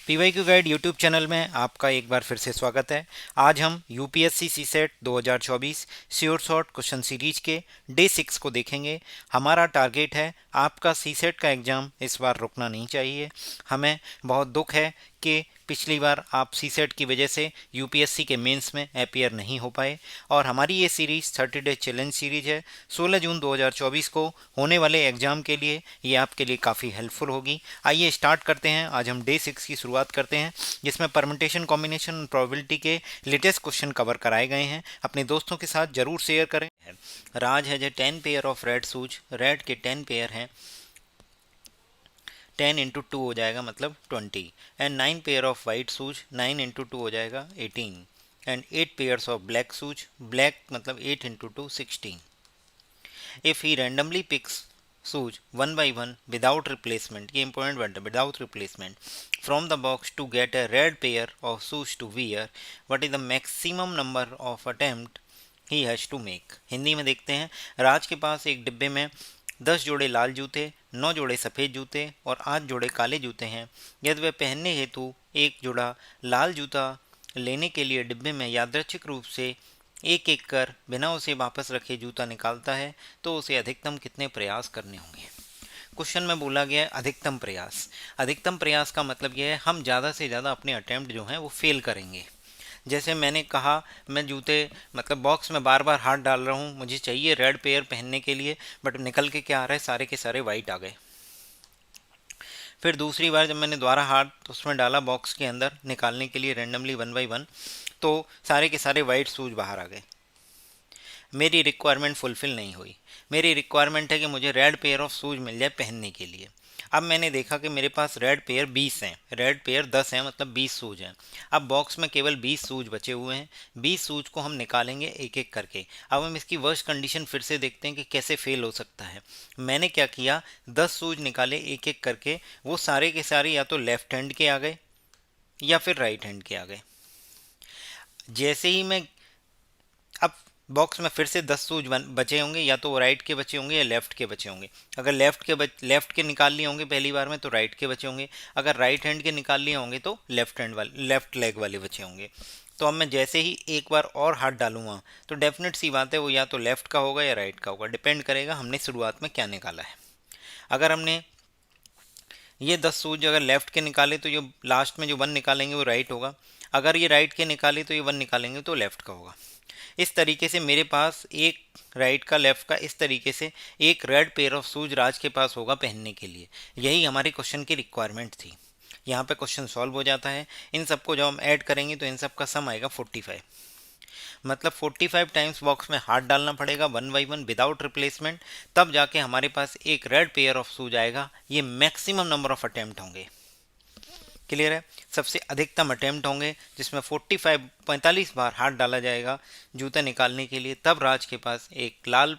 PYQ guide YouTube channel में आपका एक बार फिर से स्वागत है। आज हम UPSC CSAT 2024 sure short question series के डे 6 को देखेंगे। हमारा टारगेट है आपका सीसेट का एग्ज़ाम इस बार रुकना नहीं चाहिए। हमें बहुत दुख है कि पिछली बार आप सीसेट की वजह से यूपीएससी के मेंस में अपीयर नहीं हो पाए और हमारी ये सीरीज़ 30 डे चैलेंज सीरीज है। 16 जून 2024 को होने वाले एग्ज़ाम के लिए ये आपके लिए काफ़ी हेल्पफुल होगी। आइए स्टार्ट करते हैं। आज हम डे 6 की शुरुआत करते हैं, जिसमें परम्यूटेशन, कॉम्बिनेशन, प्रोबेबिलिटी के लेटेस्ट क्वेश्चन कवर कराए गए हैं। अपने दोस्तों के साथ जरूर शेयर करें। राज है जो 10 pair of red shoes, red के 10 पेयर हैं, 10 इंटू 2 हो जाएगा मतलब 20। And 9 pair of white shoes, 9 into 2 हो जाएगा 18। And 8 pairs of black shoes, black मतलब 8 into 2 16। If he randomly picks shoes one by one without replacement, ये important वर्ड है, without replacement, from the box to get a red pair of shoes to wear, what is the maximum number of attempt he has to make? Hindi में देखते हैं। राज के पास एक डिब्बे में 10 जोड़े लाल जूते, 9 जोड़े सफ़ेद जूते और 8 जोड़े काले जूते हैं। यदि वह पहनने हेतु एक जोड़ा लाल जूता लेने के लिए डिब्बे में यादृच्छिक रूप से एक एक कर बिना उसे वापस रखे जूता निकालता है तो उसे अधिकतम कितने प्रयास करने होंगे? क्वेश्चन में बोला गया है अधिकतम प्रयास। अधिकतम प्रयास का मतलब यह है हम ज़्यादा से ज़्यादा अपने अटेम्प्ट जो हैं वो फेल करेंगे। जैसे मैंने कहा, मैं जूते मतलब बॉक्स में बार बार हाथ डाल रहा हूँ, मुझे चाहिए रेड पेयर पहनने के लिए, बट निकल के क्या आ रहा है, सारे के सारे वाइट आ गए। फिर दूसरी बार जब मैंने दोबारा हाथ उसमें डाला बॉक्स के अंदर निकालने के लिए रैंडमली 1 बाई 1, तो सारे के सारे वाइट शूज बाहर आ गए। मेरी रिक्वायरमेंट फुलफ़िल नहीं हुई। मेरी रिक्वायरमेंट है कि मुझे रेड पेयर ऑफ शूज़ मिल जाए पहनने के लिए। अब मैंने देखा कि मेरे पास रेड पेयर 20 हैं, रेड पेयर 10 हैं, मतलब 20 शूज़ हैं। अब बॉक्स में केवल 20 शूज़ बचे हुए हैं। 20 शूज़ को हम निकालेंगे एक एक करके। अब हम इसकी वर्स्ट कंडीशन फिर से देखते हैं कि कैसे फेल हो सकता है। मैंने क्या किया, 10 शूज़ निकाले एक एक करके। वो सारे के सारे या तो लेफ्ट हैंड के आ गए या फिर राइट हैंड के आ गए। जैसे ही मैं अब बॉक्स में फिर से 10 शूज बचे होंगे, या तो वो राइट के बचे होंगे या लेफ्ट के बचे होंगे। अगर लेफ्ट के निकाल लिए होंगे पहली बार में तो राइट के बचे होंगे। अगर राइट हैंड के निकाल लिए होंगे तो लेफ्ट लेग वाले बचे होंगे। तो अब मैं जैसे ही एक बार और हाथ डालूंगा तो डेफिनेट सी बात है वो या तो लेफ्ट का होगा या राइट का होगा, डिपेंड करेगा हमने शुरुआत में क्या निकाला है। अगर हमने ये 10 शूज अगर लेफ्ट के निकाले तो जो लास्ट में जो 1 निकालेंगे वो राइट होगा। अगर ये राइट के निकाले तो ये 1 निकालेंगे तो लेफ्ट का होगा। इस तरीके से मेरे पास एक राइट का लेफ्ट का, इस तरीके से एक रेड पेयर ऑफ शूज राज के पास होगा पहनने के लिए। यही हमारे क्वेश्चन की रिक्वायरमेंट थी। यहाँ पे क्वेश्चन सॉल्व हो जाता है। इन सबको जब हम ऐड करेंगे तो इन सब का सम आएगा 45। मतलब 45 टाइम्स बॉक्स में हाथ डालना पड़ेगा 1 बाई 1 विदाउट रिप्लेसमेंट, तब जाके हमारे पास एक रेड पेयर ऑफ शूज आएगा। ये मैक्सिमम नंबर ऑफ अटेम्प्ट होंगे। क्लियर है? सबसे अधिकतम अटेम्प्ट होंगे जिसमें 45 बार हाथ डाला जाएगा जूते निकालने के लिए, तब राज के पास एक लाल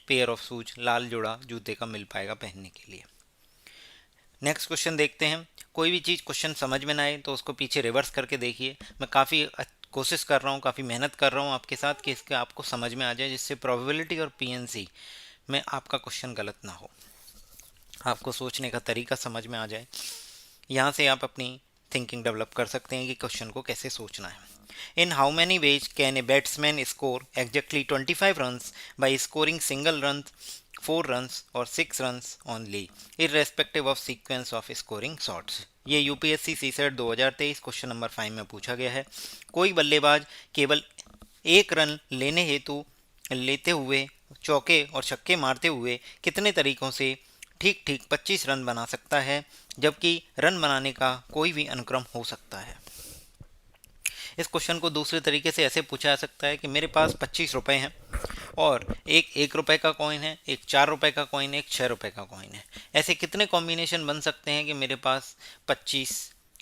पेयर ऑफ शूज, लाल जोड़ा जूते का मिल पाएगा पहनने के लिए। नेक्स्ट क्वेश्चन देखते हैं। कोई भी चीज़ क्वेश्चन समझ में ना आए तो उसको पीछे रिवर्स करके देखिए। मैं काफ़ी कोशिश कर रहा हूँ, काफ़ी मेहनत कर रहा हूँ आपके साथ कि इसके आपको समझ में आ जाए, जिससे प्रोबेबिलिटी और पीएनसी में आपका क्वेश्चन गलत ना हो, आपको सोचने का तरीका समझ में आ जाए। यहाँ से आप अपनी थिंकिंग डेवलप कर सकते हैं कि क्वेश्चन को कैसे सोचना है। In how many ways can a batsman score exactly 25 runs by scoring single run, 4 runs और 6 runs only, irrespective of sequence of scoring shots. ये यूपीएससी सीसेट 2023 क्वेश्चन नंबर 5 में पूछा गया है। कोई बल्लेबाज केवल एक रन लेते हुए चौके और छक्के मारते हुए कितने तरीकों से ठीक ठीक 25 रन बना सकता है, जबकि रन बनाने का कोई भी अनुक्रम हो सकता है। इस क्वेश्चन को दूसरे तरीके से ऐसे पूछा जा सकता है कि मेरे पास 25 रुपए हैं और एक 1 रुपए का कॉइन है, एक 4 रुपए का कॉइन है, एक 6 रुपए का कॉइन है। ऐसे कितने कॉम्बिनेशन बन सकते हैं कि मेरे पास 25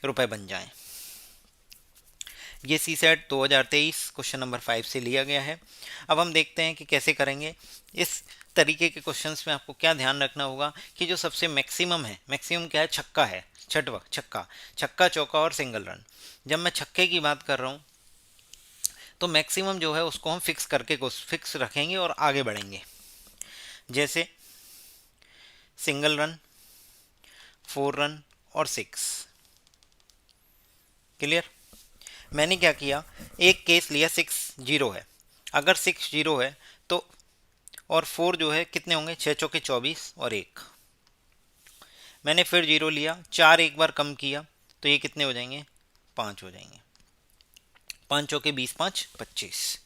रुपए बन जाएं? ये सी सेट 2023 क्वेश्चन नंबर 5 से लिया गया है। अब हम देखते हैं कि कैसे करेंगे। इस तरीके के क्वेश्चंस में आपको क्या ध्यान रखना होगा कि जो सबसे मैक्सिमम है, मैक्सिमम क्या है, छक्का है, छठवा छक्का, छक्का चौका और सिंगल रन। जब मैं छक्के की बात कर रहा हूँ तो मैक्सिमम जो है उसको हम फिक्स रखेंगे और आगे बढ़ेंगे। जैसे सिंगल रन, 4 रन और 6। क्लियर। मैंने क्या किया, एक केस लिया 6-0 है, अगर 6-0 है तो और 4 जो है कितने होंगे, 6 चौके 24 और 1। मैंने फिर 0 लिया, 4 एक बार कम किया तो ये कितने हो जाएंगे, 5 हो जाएंगे। 5 चौके 20, 5 25।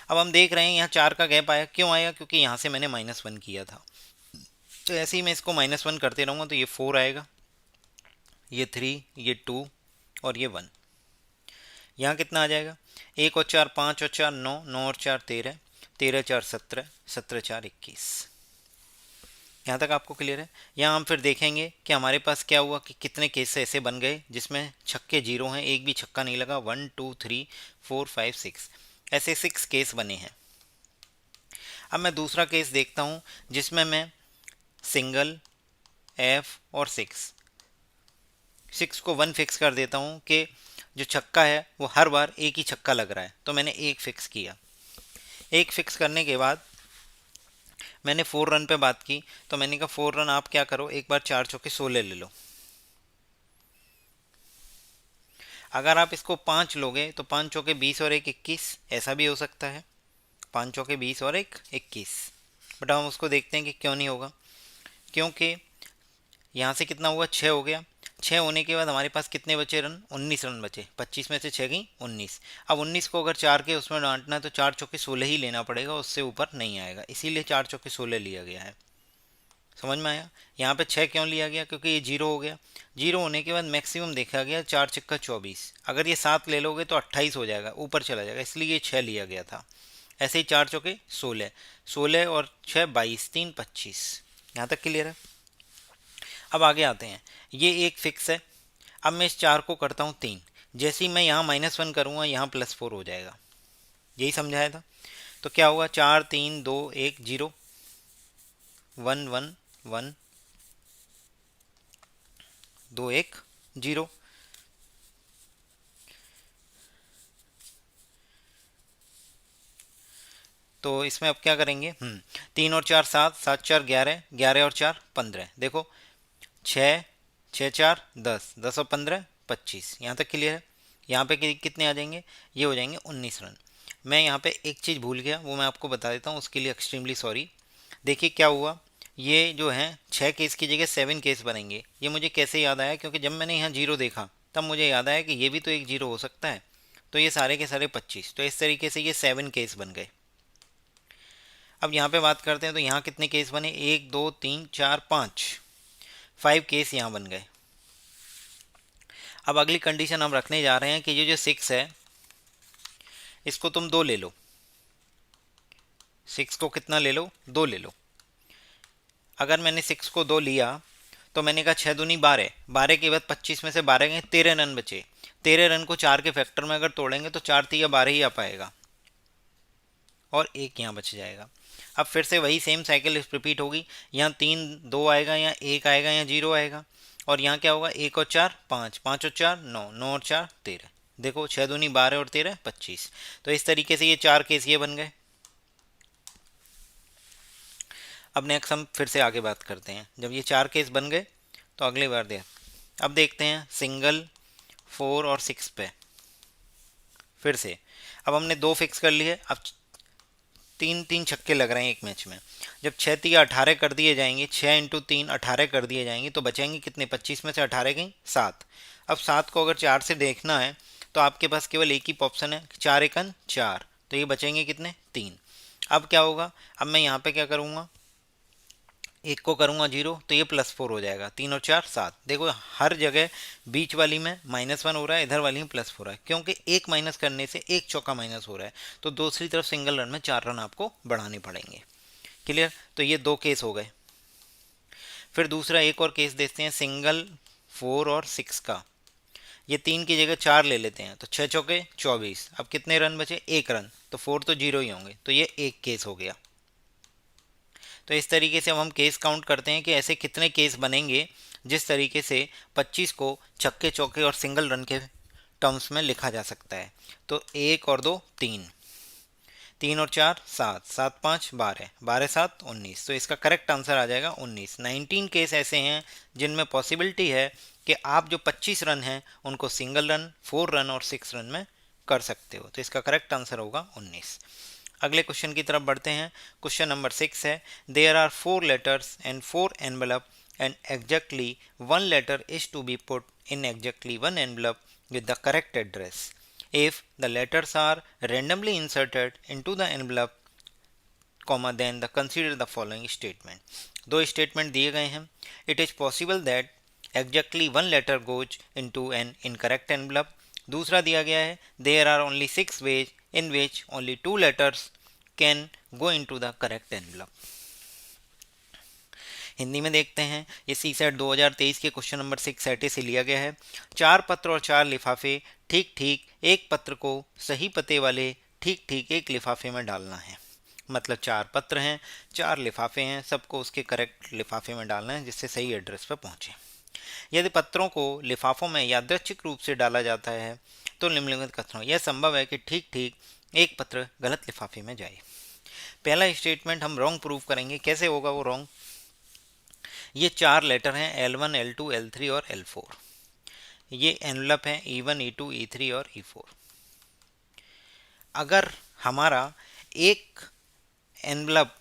अब हम देख रहे हैं यहाँ 4 का गैप आया, क्यों आया, क्योंकि यहाँ से मैंने -1 किया था। तो ऐसे ही मैं इसको -1 करते रहूँगा तो ये 4 आएगा, ये 3, ये 2 और ये 1। यहाँ कितना आ जाएगा, 1 और 4 5 और 4 9, 9 और 4 13, 13 4 17, 17 4 21। यहाँ तक आपको क्लियर है। यहाँ हम फिर देखेंगे कि हमारे पास क्या हुआ, कि कितने केस ऐसे बन गए जिसमें छक्के 0 हैं, एक भी छक्का नहीं लगा। 1 2 3 4 5 6, ऐसे 6 केस बने हैं। अब मैं दूसरा केस देखता हूँ जिसमें मैं सिंगल, एफ और 6 को 1 फिक्स कर देता हूँ कि जो छक्का है वो हर बार एक ही छक्का लग रहा है, तो मैंने एक फिक्स किया। एक फिक्स करने के बाद मैंने 4 रन पे बात की, तो मैंने कहा 4 रन आप क्या करो, एक बार 4 चौके 16 ले लो। अगर आप इसको 5 लोगे तो 5 चौके 20 और 1 21, ऐसा भी हो सकता है, 5 चौके 20 और 1 21। बट हम उसको देखते हैं कि क्यों नहीं होगा, क्योंकि यहाँ से कितना हुआ, 6 हो गया। 6 होने के बाद हमारे पास कितने बचे रन, 19 रन बचे। 25 में से 6 गई 19। अब 19 को अगर 4 के उसमें डांटना है तो 4 चौके 16 ही लेना पड़ेगा, उससे ऊपर नहीं आएगा, इसीलिए 4 चौके 16 लिया गया है। समझ में आया। यहाँ पे 6 क्यों लिया गया, क्योंकि ये 0 हो गया। 0 होने के बाद मैक्सिमम देखा गया 4 छक्का 24, अगर ये 7 ले लोगे तो 28 हो जाएगा, ऊपर चला जाएगा, इसलिए ये 6 लिया गया था। ऐसे ही 4 चौके 16, 16 और 6 22, 3 25। यहाँ तक क्लियर है। अब आगे आते हैं, ये एक फिक्स है। अब मैं इस 4 को करता हूँ 3, जैसे ही मैं यहाँ -1 करूँगा यहाँ +4 हो जाएगा, यही समझाया था। तो क्या होगा, 4 3 2 1 0, 1 1 1 2 1 0। तो इसमें अब क्या करेंगे, 3 और 4 7, 7 4 11, 11 और 4 15। देखो 6 6 4 10, 10 और 15 25। यहाँ तक क्लियर है। यहाँ पे कितने आ जाएंगे, ये हो जाएंगे 19 रन। मैं यहाँ पे एक चीज़ भूल गया, वो मैं आपको बता देता हूँ, उसके लिए एक्सट्रीमली सॉरी। देखिए क्या हुआ, ये जो है 6 केस की जगह 7 केस बनेंगे। ये मुझे कैसे याद आया, क्योंकि जब मैंने यहाँ 0 देखा तब मुझे याद आया कि ये भी तो एक 0 हो सकता है। तो ये सारे के सारे 25, तो इस तरीके से ये 7 केस बन गए। अब यहाँ पे बात करते हैं, तो यहाँ कितने केस बने, 1 2 3 4 5, 5 केस यहाँ बन गए। अब अगली कंडीशन हम रखने जा रहे हैं कि ये जो 6 है इसको तुम 2 ले लो। 6 को कितना ले लो, 2 ले लो। अगर मैंने 6 को 2 लिया तो मैंने कहा 6 दूनी 12, 12 के बाद 25 में से 12 गए, 13 रन बचे। 13 रन को 4 के फैक्टर में अगर तोड़ेंगे तो 4 3 12 ही आ पाएगा और एक यहाँ बच जाएगा। अब फिर से वही सेम साइकिल रिपीट होगी, यहाँ 3 2 आएगा, यहाँ 1 आएगा, यहाँ 0 आएगा, और यहाँ क्या होगा, 1 और 4 5, 5 और 4 9, 9 और 4 13। देखो 6 दूनी 12 और 13 25। तो इस तरीके से ये 4 केस ये बन गए। अब नेक्स्ट हम फिर से आगे बात करते हैं, जब ये 4 केस बन गए तो अगली बार दे, अब देखते हैं सिंगल 4 और 6 पे। फिर से अब हमने 2 फिक्स कर लिए, अब 3 छक्के लग रहे हैं एक मैच में। जब 6 3 18 कर दिए जाएंगे, 6 इंटू 3 18 कर दिए जाएंगे, तो बचेंगे कितने, 25 में से 18 गई 7। अब 7 को अगर 4 से देखना है तो आपके पास केवल एक ही ऑप्शन है, 4 एकन 4, तो ये बचेंगे कितने, 3। अब क्या होगा, अब मैं यहाँ पे क्या करूँगा, एक को करूँगा 0 तो ये +4 हो जाएगा, 3 और 4 7। देखो हर जगह बीच वाली में -1 हो रहा है, इधर वाली में +4 हो रहा है, क्योंकि एक माइनस करने से एक चौका माइनस हो रहा है, तो दूसरी तरफ सिंगल रन में 4 रन आपको बढ़ाने पड़ेंगे। क्लियर। तो ये 2 केस हो गए। फिर दूसरा एक और केस देखते हैं, सिंगल 4 और 6 का। ये 3 की जगह 4 ले लेते हैं, तो 6 चौके 24। अब कितने रन बचे, 1 रन, तो 4 तो 0 ही होंगे, तो ये एक केस हो गया। तो इस तरीके से अब हम केस काउंट करते हैं कि ऐसे कितने केस बनेंगे जिस तरीके से 25 को छक्के चौके और सिंगल रन के टर्म्स में लिखा जा सकता है। तो 1 और 2 3, 3 और 4 7, 7 5 12, 12 7 19। तो इसका करेक्ट आंसर आ जाएगा 19। 19 केस ऐसे हैं जिनमें पॉसिबिलिटी है कि आप जो 25 रन हैं उनको सिंगल रन, 4 रन और 6 रन में कर सकते हो। तो इसका करेक्ट आंसर होगा 19। अगले क्वेश्चन की तरफ बढ़ते हैं। क्वेश्चन नंबर 6 है, there are 4 letters and 4 envelope and exactly 1 letter is to be put in exactly 1 envelope with the correct address. If the letters are randomly inserted into the envelope, then the consider the following statement. दो statement दिए गए हैं. It is possible that exactly one letter goes into an incorrect envelope. दूसरा दिया गया है, there are only 6 ways in which only 2 letters can go into the correct envelope. Hindi में देखते हैं. ये सी सेट 2023 के क्वेश्चन नंबर 6 सेट से लिया गया है. 4 पत्र और 4 लिफाफे, ठीक ठीक एक पत्र को सही पते वाले ठीक ठीक एक लिफाफे में डालना है. मतलब 4 पत्र हैं, 4 लिफाफे हैं, सबको उसके करेक्ट लिफाफे में डालना है जिससे सही एड्रेस पर पहुंचे. यदि पत्रों को लिफाफों में यादृच्छिक रूप से डाला जाता है तो निम्नलिखित कथनों यह संभव है कि ठीक ठीक एक पत्र गलत लिफाफे में जाए. पहला स्टेटमेंट हम रॉन्ग प्रूव करेंगे. कैसे होगा वो रॉन्ग? ये 4 लेटर हैं L1, L2, L3 और L4. ये एनवलप हैं E1, E2, E3 और E4. अगर हमारा एक एनवलप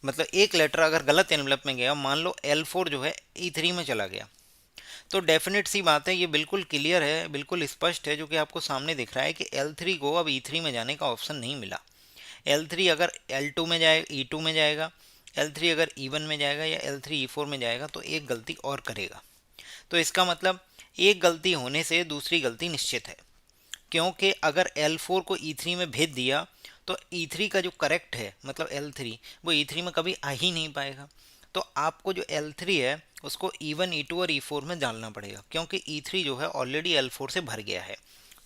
मतलब एक लेटर अगर गलत एनवलप में गया, मान लो L4 जो है E3 में चला गया, तो डेफिनेट सी बात है, ये बिल्कुल क्लियर है, बिल्कुल स्पष्ट है, जो कि आपको सामने दिख रहा है कि L3 को अब E3 में जाने का ऑप्शन नहीं मिला. L3 अगर L2 में जाए E2 में जाएगा, L3 अगर E1 में जाएगा या L3 E4 में जाएगा तो एक गलती और करेगा. तो इसका मतलब एक गलती होने से दूसरी गलती निश्चित है, क्योंकि अगर L4 को E3 में भेज दिया तो E3 का जो करेक्ट है मतलब L3 वो E3 में कभी आ ही नहीं पाएगा. तो आपको जो L3 है उसको E1, E2 और E4 में डालना पड़ेगा, क्योंकि E3 जो है ऑलरेडी L4 से भर गया है.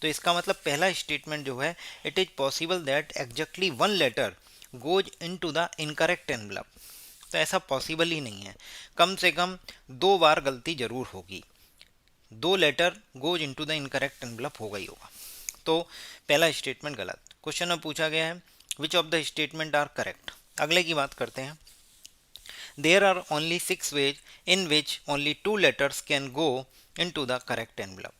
तो इसका मतलब पहला स्टेटमेंट जो है, it is possible that exactly 1 letter goes into the incorrect envelope. तो ऐसा पॉसिबल ही नहीं है. कम से कम 2 बार गलती जरूर होगी. 2 letter goes into the incorrect envelope होगा ही होगा. तो पहला स्टेटमेंट गलत. क्वेश्चन में पूछा गया है which of the statement are correct. अगले की बात करते हैं. There are only 6 ways in which only 2 letters can go into the correct envelope.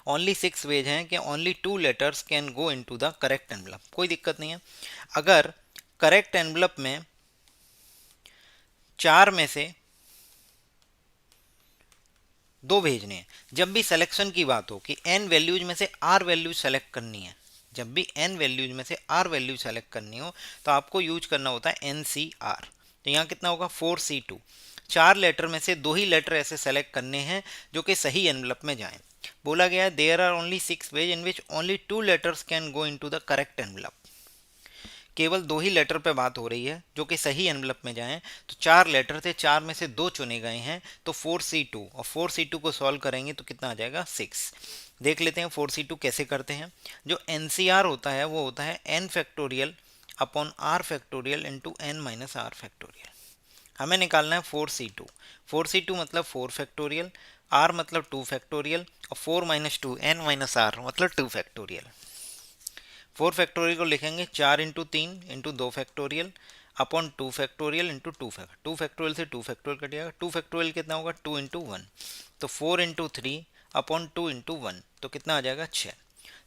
Only 6 ways हैं कि only 2 letters can go into the correct envelope. कोई दिक्कत नहीं है. अगर करेक्ट एनवलप में 4 में से 2 भेजने हैं, जब भी सिलेक्शन की बात हो कि n वैल्यूज में से r वैल्यूज सेलेक्ट करनी है, जब भी n वैल्यूज में से r वैल्यूज सेलेक्ट करनी हो तो आपको यूज करना होता है NCR. तो यहाँ कितना होगा 4C2. 4 लेटर में से 2 ही लेटर ऐसे सेलेक्ट करने हैं जो कि सही एनवलप में जाएं. बोला गया है there are only 6 ways in which only 2 letters can go into the correct envelope. केवल 2 ही लेटर पे बात हो रही है जो कि सही एनवलप में जाएं. तो 4 लेटर थे, 4 में से 2 चुने गए हैं, तो 4C2, और 4C2 को सॉल्व करेंगे तो कितना आ जाएगा 6. देख लेते हैं 4C2 कैसे करते हैं. जो NCR होता है वो होता है n factorial upon r factorial into n minus r factorial. हमें निकालना है 4C2. 4C2 मतलब 4 फैक्टोरियल, r मतलब 2 फैक्टोरियल, और 4 माइनस 2 n माइनस r मतलब 2 फैक्टोरियल. 4 फैक्टोरियल को लिखेंगे 4 into 3 into 2 factorial upon 2 factorial into 2 factorial से 2 फैक्टोरियल कट जाएगा. 2 फैक्टोरियल कितना होगा 2 इंटू 1. तो 4 इंटू 3 अपॉन 2 इंटू 1 तो कितना आ जाएगा 6.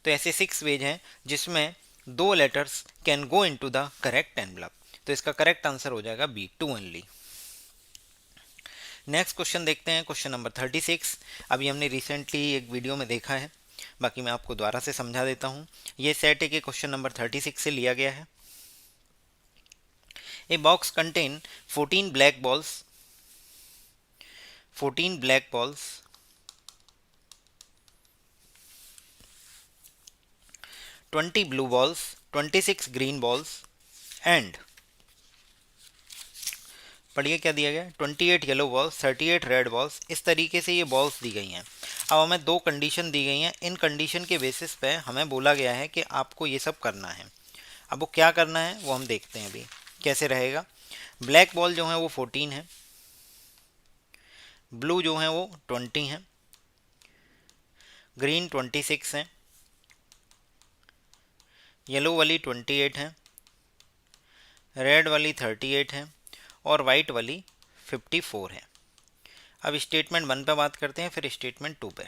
तो ऐसे 6 वेज हैं जिसमें 2 letters can go into the correct envelope. तो इसका करेक्ट आंसर हो जाएगा B, 2 ओनली. नेक्स्ट क्वेश्चन देखते हैं. Question number 36. अभी हमने रिसेंटली एक वीडियो में देखा है, बाकी मैं आपको दोबारा से समझा देता हूं. ये सेट है कि क्वेश्चन नंबर 36 से लिया गया है. A box contain 14 black balls, 14 black balls, 20 blue balls, 26 green balls and पढ़िए क्या दिया गया 28 येलो बॉल्स, 38 रेड बॉल्स. इस तरीके से ये बॉल्स दी गई हैं. अब हमें 2 कंडीशन दी गई हैं. इन कंडीशन के बेसिस पे हमें बोला गया है कि आपको ये सब करना है. अब वो क्या करना है वो हम देखते हैं अभी कैसे रहेगा. ब्लैक बॉल जो है वो 14 है, ब्लू जो है वो 20 है, ग्रीन 26 है, येलो वाली 28 है, रेड वाली 38 है और वाइट वाली 54 है. अब स्टेटमेंट 1 पे बात करते हैं, फिर स्टेटमेंट 2 पे।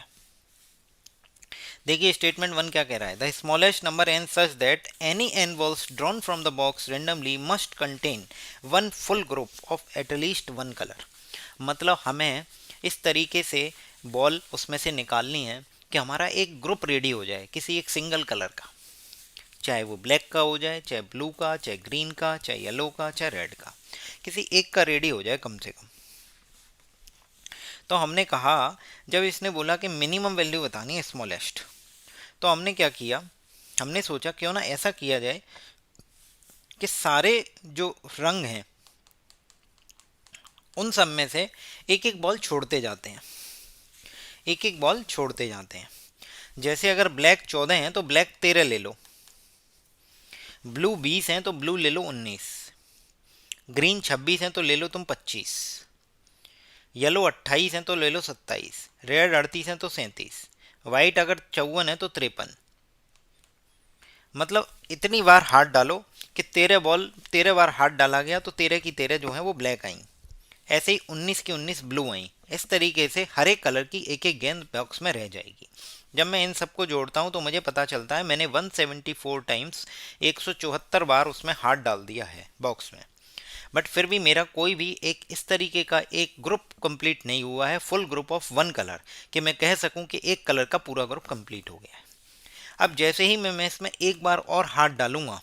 देखिए स्टेटमेंट 1 क्या कह रहा है, the smallest number n such that any n balls drawn from the box randomly must contain one full group of at least one colour. मतलब हमें इस तरीके से बॉल उसमें से निकालनी है कि हमारा एक ग्रुप रेडी हो जाए किसी एक सिंगल कलर का, चाहे वो ब्लैक का हो जाए, चाहे ब्लू का, चाहे ग्रीन का, चाहे येलो का, चाहे रेड का, किसी एक का रेडी हो जाए कम से कम। तो हमने कहा, जब इसने बोला कि मिनिमम वैल्यू बतानी है स्मॉलेस्ट, तो हमने क्या किया, हमने सोचा क्यों ना ऐसा किया जाए कि सारे जो रंग हैं उन सब में से एक एक बॉल छोड़ते जाते हैं, एक एक बॉल छोड़ते जाते हैं। जैसे अगर ब्लैक 14 हैं तो ब्लैक 13 ले लो, ब्लू 20 हैं तो ब्लू ले लो 19, ग्रीन 26 हैं तो ले लो तुम 25, येलो 28 हैं तो ले लो 27, रेड 38 हैं तो 37, वाइट अगर 54 है तो 53। मतलब इतनी बार हाथ डालो कि 13 बार हाथ डाला गया तो 13 की 13 जो है वो ब्लैक आई, ऐसे ही 19 की 19 ब्लू आई। इस तरीके से हर एक कलर की एक एक गेंद बॉक्स में रह जाएगी। जब मैं इन सबको जोड़ता हूँ तो मुझे पता चलता है मैंने 174 टाइम्स 174 बार उसमें हाथ डाल दिया है बॉक्स में। बट फिर भी मेरा कोई भी एक इस तरीके का एक ग्रुप कंप्लीट नहीं हुआ है, full group of one colour, कि मैं कह सकूं कि एक कलर का पूरा ग्रुप कंप्लीट हो गया है। अब जैसे ही मैं इसमें एक बार और हाथ डालूंगा,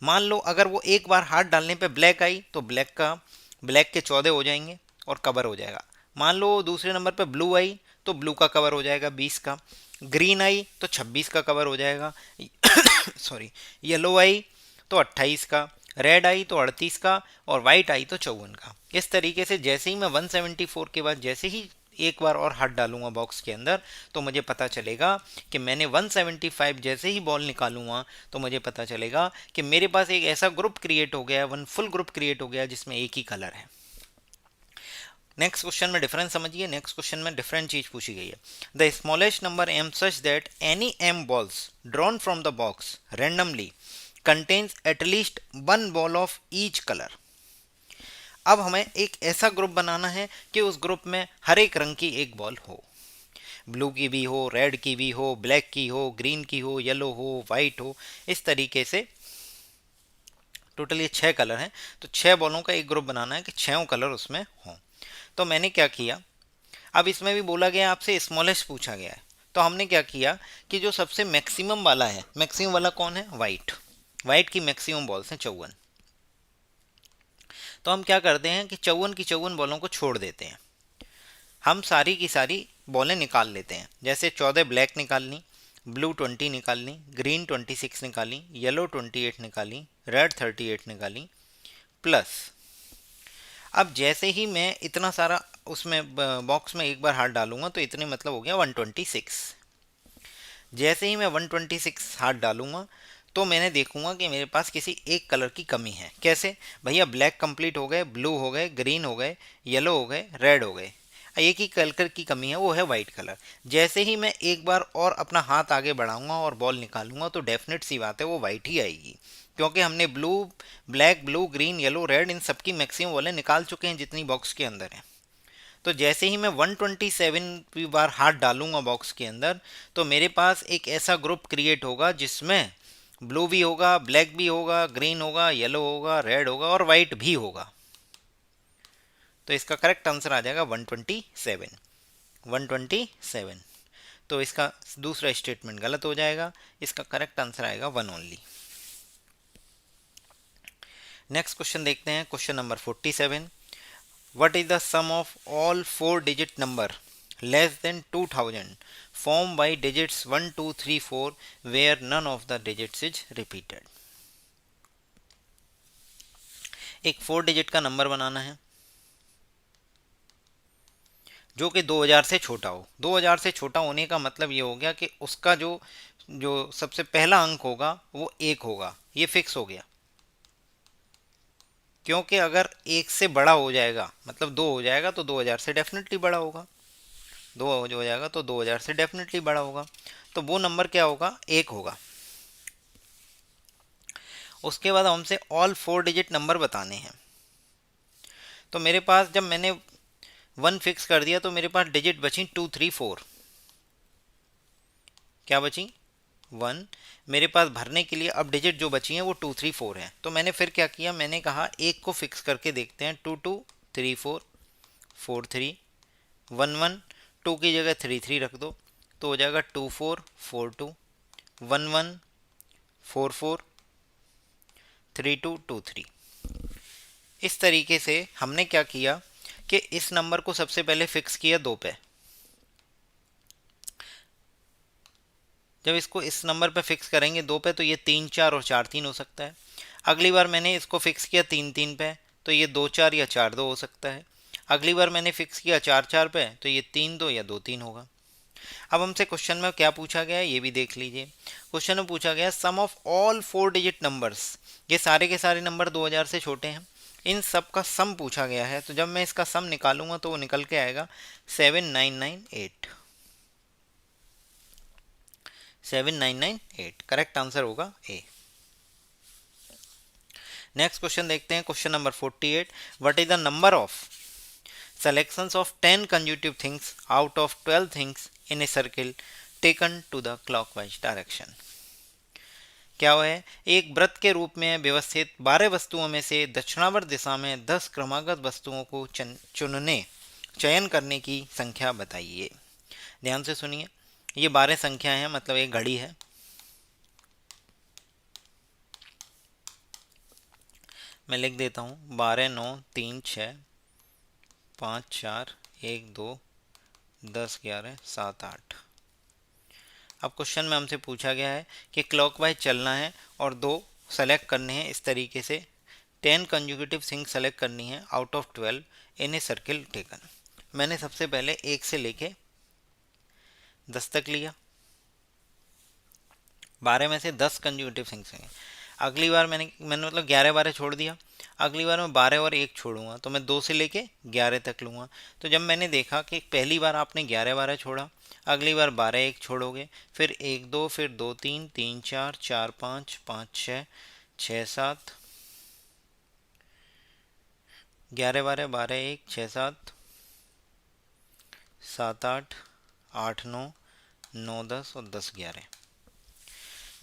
मान लो अगर वो एक बार हाथ डालने पे ब्लैक आई तो ब्लैक के 14 हो जाएंगे और कवर हो जाएगा। मान लो दूसरे नंबर पे ब्लू आई तो ब्लू का कवर हो जाएगा 20 का, ग्रीन आई तो 26 का कवर हो जाएगा सॉरी, येलो आई तो 28 का, रेड आई तो 38 का, और वाइट आई तो 54 का। इस तरीके से जैसे ही मैं 174 के बाद जैसे ही एक बार और हाथ डालूंगा बॉक्स के अंदर तो मुझे पता चलेगा कि मैंने 175 जैसे ही बॉल निकालूंगा तो मुझे पता चलेगा कि मेरे पास एक ऐसा ग्रुप क्रिएट हो गया है, वन फुल ग्रुप क्रिएट हो गया है जिसमें एक ही कलर है। नेक्स्ट क्वेश्चन में डिफरेंस समझिए। नेक्स्ट क्वेश्चन में डिफरेंट चीज पूछी गई है, the smallest number m such that any m balls drawn from the box randomly contains at least one ball of each colour. अब हमें एक ऐसा ग्रुप बनाना है कि उस ग्रुप में हर एक रंग की एक बॉल हो, ब्लू की भी हो, रेड की भी हो, ब्लैक की हो, ग्रीन की हो, येलो हो, वाइट हो। इस तरीके से टोटल ये 6 कलर हैं, तो 6 बॉलों का एक ग्रुप बनाना है कि 6 कलर उसमें हों। तो मैंने क्या किया, अब इसमें भी बोला गया आपसे स्मॉलेस्ट पूछा गया है, तो हमने क्या किया कि जो सबसे मैक्सिमम वाला है, मैक्सिमम वाला कौन है, वाइट। वाइट की मैक्सिमम बॉल्स हैं 54। तो हम क्या करते हैं कि 54 की 54 बॉलों को छोड़ देते हैं, हम सारी की सारी बॉलें निकाल लेते हैं। जैसे 14 ब्लैक निकालनी, ब्लू 20 निकालनी, ग्रीन 26 निकाली, येलो 28 निकाली, रेड 38 निकाली, प्लस अब जैसे ही मैं इतना सारा उसमें बॉक्स में एक बार हाथ डालूंगा तो इतने मतलब हो गया 126। जैसे ही मैं 126 हाथ डालूंगा तो मैंने देखूंगा कि मेरे पास किसी एक कलर की कमी है। कैसे भैया, ब्लैक कंप्लीट हो गए, ब्लू हो गए, ग्रीन हो गए, येलो हो गए, रेड हो गए, एक ही कलर की कमी है, वो है वाइट कलर। जैसे ही मैं एक बार और अपना हाथ आगे बढ़ाऊंगा और बॉल निकालूंगा तो डेफिनेट सी बात है वो वाइट ही आएगी, क्योंकि हमने ब्लू ग्रीन येलो रेड इन सबकी मैक्सिमम बॉलें निकाल चुके हैं जितनी बॉक्स के अंदर है। तो जैसे ही मैं 127 बार हाथ डालूंगा बॉक्स के अंदर तो मेरे पास एक ऐसा ग्रुप क्रिएट होगा जिसमें ब्लू भी होगा, ब्लैक भी होगा, ग्रीन होगा, येलो होगा, रेड होगा और वाइट भी होगा। तो इसका करेक्ट आंसर आ जाएगा 127। 127। तो इसका दूसरा स्टेटमेंट गलत हो जाएगा, इसका करेक्ट आंसर आएगा 1 ओनली। नेक्स्ट क्वेश्चन देखते हैं, question number 47। What is the sum of all four digit number less than 2000 formed by digits 1, 2, 3, 4 where none of the digits is repeated? एक 4 डिजिट का नंबर बनाना है जो कि 2000 से छोटा हो। 2000 से छोटा होने का मतलब ये हो गया कि उसका जो जो सबसे पहला अंक होगा वो 1 होगा, ये फिक्स हो गया। क्योंकि अगर 1 से बड़ा हो जाएगा मतलब 2 हो जाएगा तो 2000 से डेफिनेटली बड़ा होगा, 2 हो जाएगा तो 2000 से डेफिनेटली बड़ा होगा। तो वो नंबर क्या होगा, 1 होगा। उसके बाद हमसे ऑल 4 डिजिट नंबर बताने हैं। तो मेरे पास जब मैंने 1 फिक्स कर दिया तो मेरे पास डिजिट बची 2 3 4। क्या बची? 1। मेरे पास भरने के लिए अब डिजिट जो बची हैं वो 2 3 4 है। तो मैंने फिर क्या किया, मैंने कहा एक को फिक्स करके देखते हैं। 2 2 3 4 4 3 1 1। 2 की जगह 3 3 रख दो तो हो जाएगा 2 4 4 2 1 1 4 4 3 2 2 3। इस तरीके से हमने क्या किया कि इस नंबर को सबसे पहले फिक्स किया 2 पे। जब इसको इस नंबर पे फिक्स करेंगे 2 पे तो ये 3 4 और 4 3 हो सकता है। अगली बार मैंने इसको फिक्स किया 3 3 पे तो ये 2 4 या 4 2 हो सकता है। अगली बार मैंने फिक्स किया 4 4 पे तो ये 3 2 या 2 3 होगा। अब हमसे क्वेश्चन में क्या पूछा गया है ये भी देख लीजिए। क्वेश्चन में पूछा गया सम ऑफ ऑल 4 डिजिट नंबर्स। ये सारे के सारे नंबर 2000 से छोटे हैं, इन सब का सम पूछा गया है। तो जब मैं इसका सम निकालूंगा तो वो निकल के आएगा 7998। 7998 करेक्ट आंसर होगा ए। नेक्स्ट क्वेश्चन देखते हैं, question number 48। What is the number of selections of 10 consecutive things out of 12 things in a circle taken to the clockwise direction। क्या हुआ है, एक वृत्त के रूप में व्यवस्थित 12 वस्तुओं में से दक्षिणावर्त दिशा में 10 क्रमागत वस्तुओं को चयन करने की संख्या बताइए। ध्यान से सुनिए, ये 12 संख्या है, मतलब एक घड़ी है। मैं लिख देता हूँ 12 9 3 6 5 4 1 2 10 11 7 8। अब क्वेश्चन में हमसे पूछा गया है कि क्लॉकवाइज चलना है और 2 सेलेक्ट करने हैं इस तरीके से। 10 कंज्यूगेटिव थिंग्स सेलेक्ट करनी है out of 12 in a circle taken. मैंने सबसे पहले 1 से लेके 10 तक लिया, 12 में से 10 कंज्यूगेटिव थिंग्स हैं। अगली बार मैंने मतलब 11 12 छोड़ दिया। अगली बार मैं 12 और 1 छोड़ूंगा तो मैं 2 से लेके 11 तक लूँगा। तो जब मैंने देखा कि पहली बार आपने 11 12 छोड़ा, अगली बार 12 1 छोड़ोगे, फिर 1 2, फिर 2 3 3 4 4 5 5 6 6 7 11 12 12 1 6 7 7 8 8 9 9 10 और 10 11।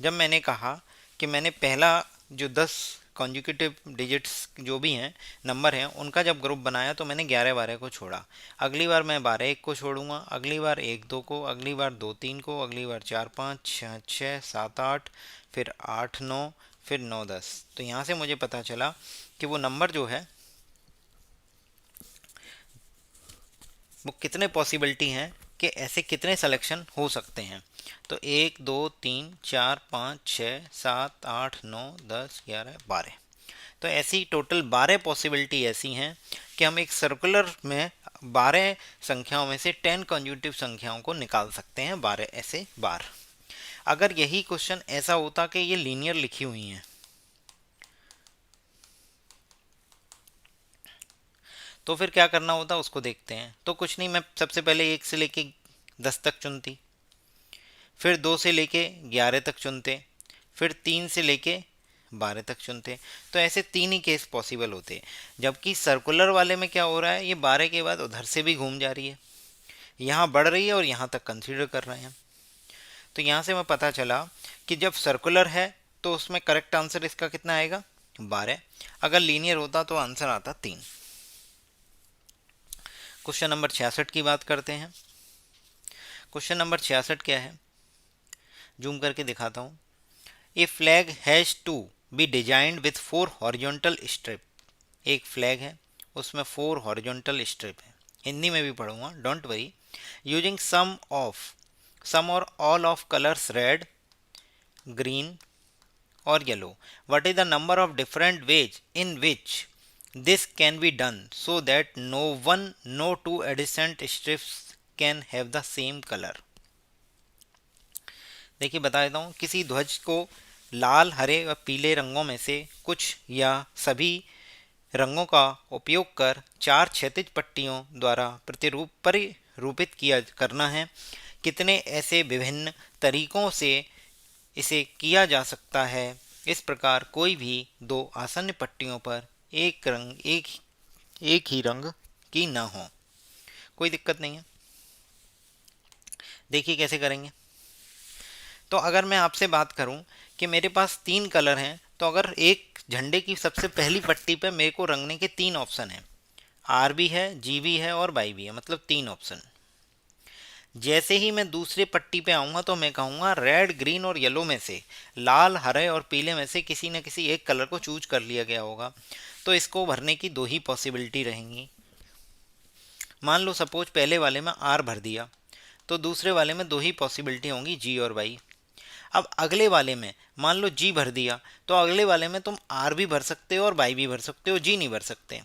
जब मैंने कहा कि मैंने पहला जो 10 कॉन्जिक्यूटिव डिजिट्स जो भी हैं नंबर हैं उनका जब ग्रुप बनाया तो मैंने 11 12 को छोड़ा। अगली बार मैं 12 1 को छोड़ूंगा, अगली बार 1 2 को, अगली बार 2 3 को, अगली बार 4 5 6 6 7 8, फिर 8 9, फिर 9 10। तो यहाँ से मुझे पता चला कि वो नंबर जो है वो कितने पॉसिबिलिटी हैं कि ऐसे कितने सिलेक्शन हो सकते हैं। तो 1 2 3 4 5 6 7 8 9 10 11 12। तो ऐसी टोटल 12 पॉसिबिलिटी ऐसी हैं कि हम एक सर्कुलर में 12 संख्याओं में से 10 कंज्यूटिव संख्याओं को निकाल सकते हैं 12 ऐसे बार। अगर यही क्वेश्चन ऐसा होता कि ये लीनियर लिखी हुई हैं तो फिर क्या करना होता उसको देखते हैं। तो कुछ नहीं, मैं सबसे पहले 1 से लेके 10 तक चुनती, फिर 2 से लेके 11 तक चुनते, फिर 3 से लेके 12 तक चुनते। तो ऐसे 3 ही केस पॉसिबल होते। जबकि सर्कुलर वाले में क्या हो रहा है, ये 12 के बाद उधर से भी घूम जा रही है, यहाँ बढ़ रही है और यहाँ तक कंसीडर कर रहे हैं। तो यहाँ से मैं पता चला कि जब सर्कुलर है तो उसमें करेक्ट आंसर इसका कितना आएगा 12। अगर लीनियर होता तो आंसर आता 3। क्वेश्चन नंबर 66 की बात करते हैं। क्वेश्चन नंबर 66 क्या है, जूम करके दिखाता हूँ। A flag has to be designed with 4 horizontal strip. एक फ्लैग है उसमें 4 हॉरिजॉन्टल स्ट्रिप है। हिंदी में भी पढ़ूंगा, डोंट वरी। यूजिंग सम और all of colours red green और yellow, what is the number of different ways in which this can be done so that no two adjacent strips can have the same colour. देखिए बता देता हूँ, किसी ध्वज को लाल हरे व पीले रंगों में से कुछ या सभी रंगों का उपयोग कर 4 क्षैतिज पट्टियों द्वारा परिरूपित किया करना है। कितने ऐसे विभिन्न तरीकों से इसे किया जा सकता है। इस प्रकार कोई भी 2 आसन्न पट्टियों पर एक ही रंग की न हो। कोई दिक्कत नहीं है। देखिए कैसे करेंगे। तो अगर मैं आपसे बात करूं कि मेरे पास 3 कलर हैं, तो अगर एक झंडे की सबसे पहली पट्टी पे मेरे को रंगने के 3 ऑप्शन हैं, आर भी है, जी भी है और वाई भी है, मतलब 3 ऑप्शन। जैसे ही मैं दूसरे पट्टी पे आऊंगा तो मैं कहूंगा रेड, ग्रीन और येलो में से, लाल, हरे और पीले में से किसी न किसी एक कलर को चूज कर लिया गया होगा। तो इसको भरने की दो ही पॉसिबिलिटी रहेंगी। मान लो सपोज पहले वाले में आर भर दिया, तो दूसरे वाले में दो ही पॉसिबिलिटी होंगी, जी और वाई। अब अगले वाले में मान लो जी भर दिया, तो अगले वाले में तुम आर भी भर सकते हो और वाई भी भर सकते हो, जी नहीं भर सकते।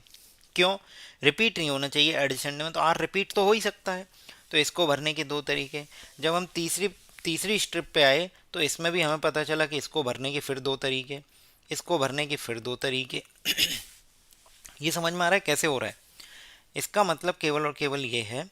क्यों? रिपीट नहीं होना चाहिए एडिशन में, तो आर रिपीट तो हो ही सकता है। तो इसको भरने के दो तरीके। जब हम तीसरी तीसरी स्ट्रिप पे आए तो इसमें भी हमें पता चला कि इसको भरने के फिर दो तरीके, इसको भरने के फिर दो तरीके। ये समझ में आ रहा है कैसे हो रहा है? इसका मतलब केवल और केवल ये है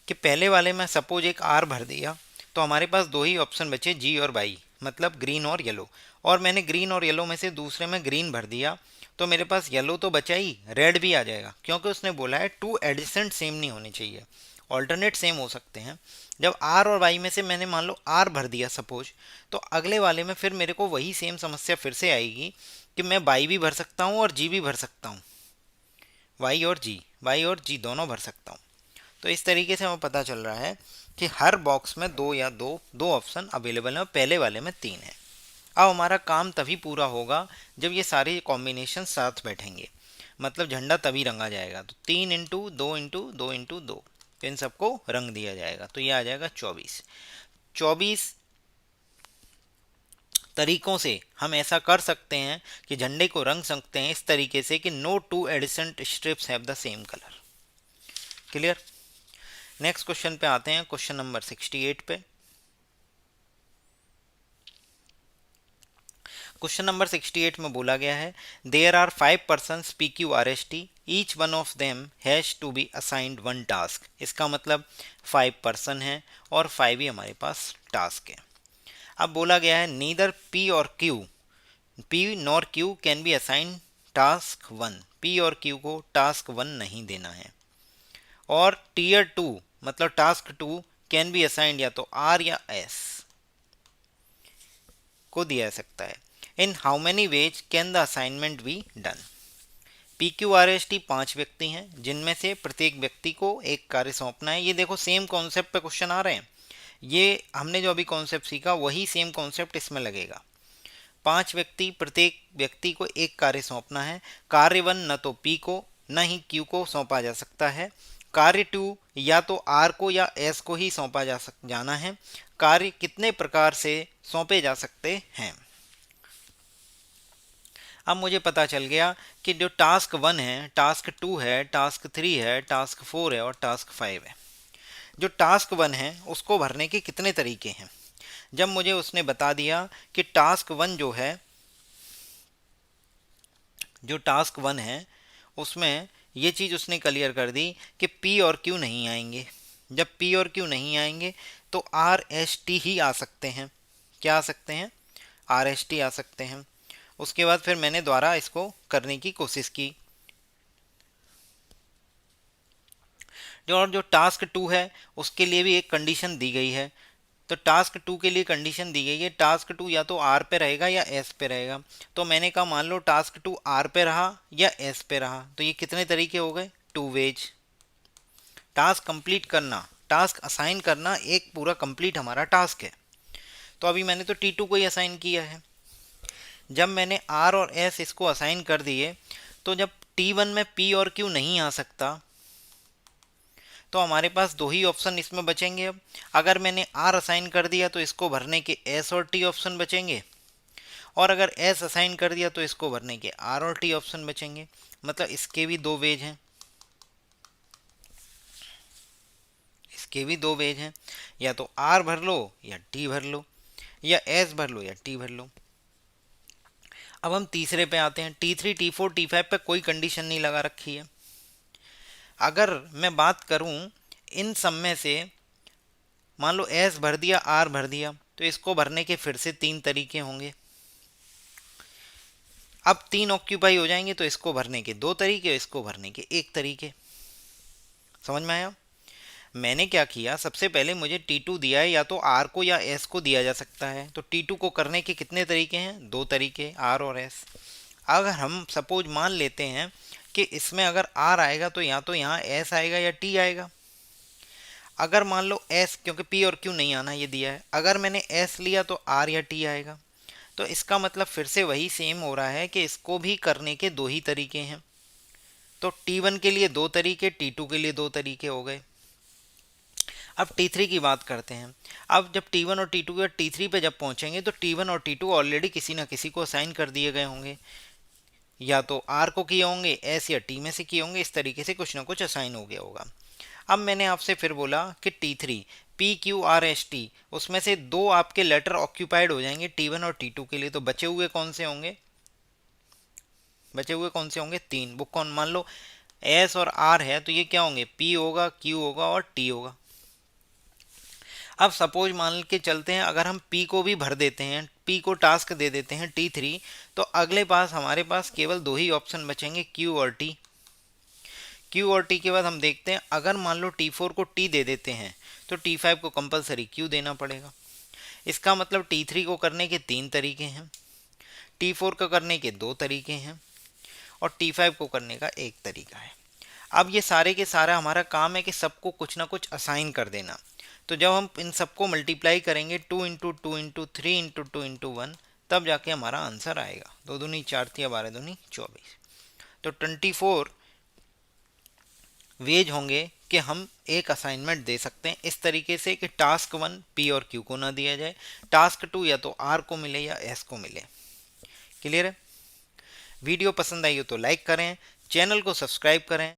कि पहले वाले में सपोज एक आर भर दिया, तो हमारे पास दो ही ऑप्शन बचे, जी और वाई, मतलब ग्रीन और येलो। और मैंने ग्रीन और येलो में से दूसरे में ग्रीन भर दिया, तो मेरे पास येलो तो बचा ही, रेड भी आ जाएगा, क्योंकि उसने बोला है टू एडिसेंट सेम नहीं होनी चाहिए, ऑल्टरनेट सेम हो सकते हैं। जब आर और वाई में से मैंने मान लो आर भर दिया सपोज, तो अगले वाले में फिर मेरे को वही सेम समस्या फिर से आएगी कि मैं वाई भी भर सकता हूँ और जी भी भर सकता हूँ, वाई और जी दोनों भर सकता हूँ। तो इस तरीके से हमें पता चल रहा है कि हर बॉक्स में दो या दो दो ऑप्शन अवेलेबल हैं और पहले वाले में 3 है। अब हमारा काम तभी पूरा होगा जब ये सारे कॉम्बिनेशन साथ बैठेंगे, मतलब झंडा तभी रंगा जाएगा। तो 3 इंटू 2 इंटू 2 इंटू 2, इन सबको रंग दिया जाएगा, तो ये आ जाएगा 24। 24 तरीकों से हम ऐसा कर सकते हैं कि झंडे को रंग सकते हैं इस तरीके से कि no two adjacent strips have the same colour. Clear? Next question पे आते हैं, क्वेश्चन नंबर 68 पे। क्वेश्चन नंबर 68 में बोला गया है there are 5 persons P Q R S T, each one of them has to be assigned one task. इसका मतलब 5 पर्सन है और 5 ही हमारे पास टास्क है। अब बोला गया है नीदर पी और Q, P nor Q can be assign task one, P और क्यू को टास्क वन नहीं देना है। और टीयर टू मतलब task two can be assigned या तो आर या एस को दिया जा सकता है। In how many ways can the assignment be done. P Q R S T 5 व्यक्ति हैं, जिनमें से प्रत्येक व्यक्ति को एक कार्य सौंपना है। ये देखो सेम कॉन्सेप्ट पे क्वेश्चन आ रहे हैं, ये हमने जो अभी कॉन्सेप्ट सीखा वही सेम कॉन्सेप्ट इसमें लगेगा। 5 व्यक्ति, प्रत्येक व्यक्ति को एक कार्य सौंपना है। कार्य वन न तो पी को न ही क्यू को सौंपा जा सकता है। कार्य टू या तो आर को या एस को ही सौंपा जाना है। कार्य कितने प्रकार से सौंपे जा सकते हैं? अब मुझे पता चल गया कि जो टास्क वन है, टास्क टू है, टास्क थ्री है, टास्क फोर है और टास्क फाइव है। जो टास्क वन है उसको भरने के कितने तरीके हैं। जब मुझे उसने बता दिया कि टास्क वन जो टास्क वन है उसमें ये चीज़ उसने क्लियर कर दी कि पी और क्यू नहीं आएंगे। जब पी और क्यू नहीं आएंगे तो आर एस टी ही आ सकते हैं। क्या आ सकते हैं? आर एस टी आ सकते हैं। उसके बाद फिर मैंने दोबारा इसको करने की कोशिश की। जो टास्क टू है उसके लिए भी एक कंडीशन दी गई है। तो टास्क टू के लिए कंडीशन दी गई है, टास्क टू या तो आर पे रहेगा या एस पे रहेगा। तो मैंने कहा मान लो टास्क टू आर पे रहा या एस पे रहा, तो ये कितने तरीके हो गए? 2 वेज। टास्क कंप्लीट करना, टास्क असाइन करना एक पूरा कंप्लीट हमारा टास्क है। तो अभी मैंने तो टी टू को ही असाइन किया है। जब मैंने आर और एस इसको असाइन कर दिए, तो जब टी वन में पी और क्यू नहीं आ सकता, तो हमारे पास दो ही ऑप्शन इसमें बचेंगे। अब अगर मैंने आर असाइन कर दिया तो इसको भरने के एस और टी ऑप्शन बचेंगे, और अगर एस असाइन कर दिया तो इसको भरने के आर और टी ऑप्शन बचेंगे। मतलब इसके भी दो वेज हैं, इसके भी दो वेज हैं, या तो आर भर लो या टी भर लो, या एस भर लो या टी भर लो। अब हम तीसरे पे आते हैं। T3, T4, T5 पे कोई कंडीशन नहीं लगा रखी है। अगर मैं बात करूं इन सब में से, मान लो एस भर दिया, आर भर दिया, तो इसको भरने के फिर से 3 तरीके होंगे। अब 3 ऑक्यूपाई हो जाएंगे तो इसको भरने के 2 तरीके, इसको भरने के 1 तरीके। समझ में आया? मैंने क्या किया, सबसे पहले मुझे T2 दिया है, या तो R को या S को दिया जा सकता है। तो T2 को करने के कितने तरीके हैं, दो तरीके, R और S। अगर हम सपोज मान लेते हैं कि इसमें अगर R आएगा तो या तो यहाँ S आएगा या T आएगा। अगर मान लो S, क्योंकि P और Q नहीं आना ये दिया है, अगर मैंने S लिया तो R या T आएगा। तो इसका मतलब फिर से वही सेम हो रहा है कि इसको भी करने के दो ही तरीके हैं। तो T1 के लिए दो तरीके, T2 के लिए दो तरीके हो गए। अब T3 की बात करते हैं। अब जब T1 और T2 या T3 पे जब पहुंचेंगे तो T1 और T2 ऑलरेडी किसी ना किसी को असाइन कर दिए गए होंगे, या तो R को किए होंगे, S या T में से किए होंगे, इस तरीके से कुछ ना कुछ असाइन हो गया होगा। अब मैंने आपसे फिर बोला कि T3 PQRST, उसमें से दो आपके लेटर ऑक्यूपाइड हो जाएंगे T1 और T2 के लिए, तो बचे हुए कौन से होंगे, बचे हुए कौन से होंगे, तीन। वो कौन, मान लो S और R है तो ये क्या होंगे, P होगा, Q होगा और T होगा। अब सपोज मान के चलते हैं, अगर हम P को भी भर देते हैं, P को टास्क दे देते हैं T3, तो अगले पास हमारे पास केवल दो ही ऑप्शन बचेंगे, Q और T। Q और T के बाद हम देखते हैं, अगर मान लो T4 को T दे देते हैं तो T5 को कंपलसरी Q देना पड़ेगा। इसका मतलब T3 को करने के तीन तरीके हैं, T4 को करने के दो तरीके हैं और T5 को करने का एक तरीका है। अब ये सारे के सारा हमारा काम है कि सबको कुछ ना कुछ असाइन कर देना। तो जब हम इन सबको मल्टीप्लाई करेंगे 2 × 2 × 3 × 2 × 1, तब जाके हमारा आंसर आएगा। 2 दूनी 4 थी, 12 दूनी 24। तो 24 वेज होंगे कि हम एक असाइनमेंट दे सकते हैं इस तरीके से कि टास्क 1 P और Q को ना दिया जाए, टास्क 2 या तो R को मिले या S को मिले। क्लियर है? वीडियो पसंद आई हो तो लाइक करें, चैनल को सब्सक्राइब करें।